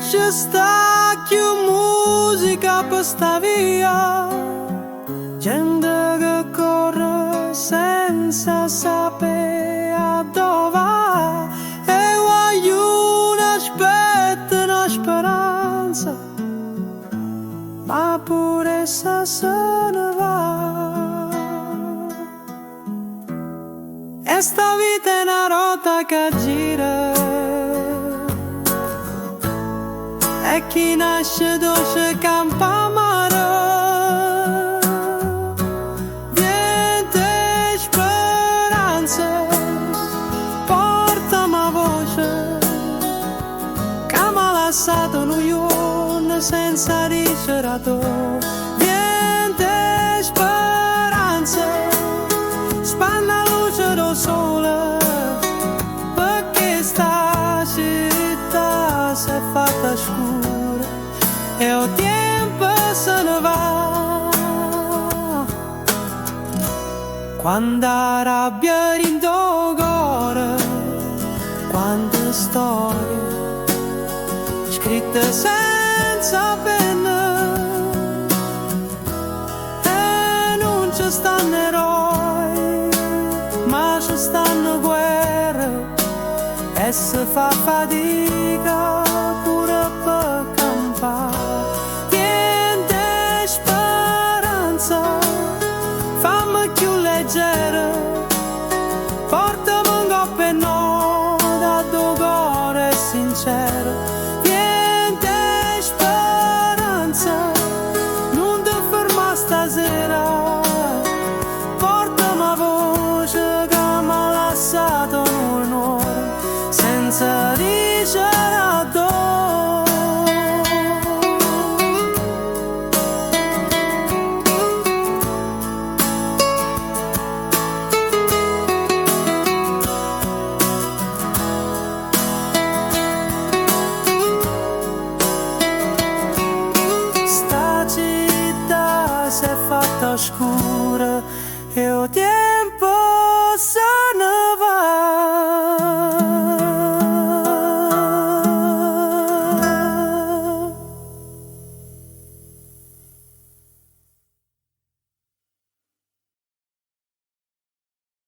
ci sta più musica per sta via, gente che corre senza sapere a dove va, e ognuno aspetta una speranza, ma pure essa se ne va. E sta vita è una rotta che gira, e chi nasce dolce campa amaro. Niente speranze, porta ma voce che m'ha lasciato nuione senza ricerato. Niente speranze, spanna luce do sole, perché sta città si è fatta scura e il tempo se ne va. Quando rabbia rindo cuore, quante storie scritte senza penna, e non ci stanno eroi, ma ci stanno guerre, e si fa fatica